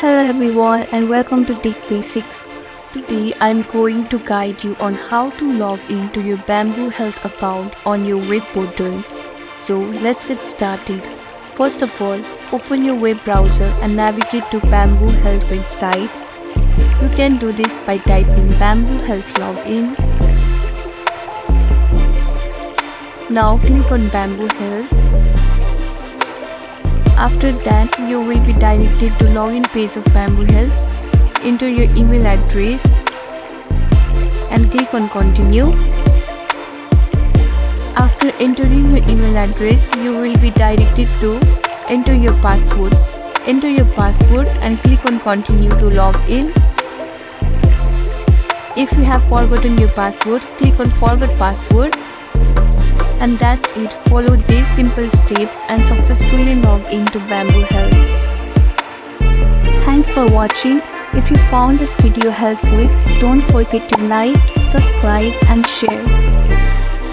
Hello everyone and welcome to Tech Basics. Today I'm going to guide you on how to log into your Bamboo Health account on your web portal. So let's get started. First of all, open your web browser and navigate to Bamboo Health website. You can do this by typing Bamboo Health login. Now click on Bamboo Health. After that, you will be directed to login page of Bamboo Health. Enter your email address and click on continue. After entering your email address, you will be directed to enter your password. Enter your password and click on continue to log in. If you have forgotten your password, click on forget password. And that's it. Follow these simple steps and successfully log into Bamboo Health. Thanks for watching. If you found this video helpful, don't forget to like, subscribe and share.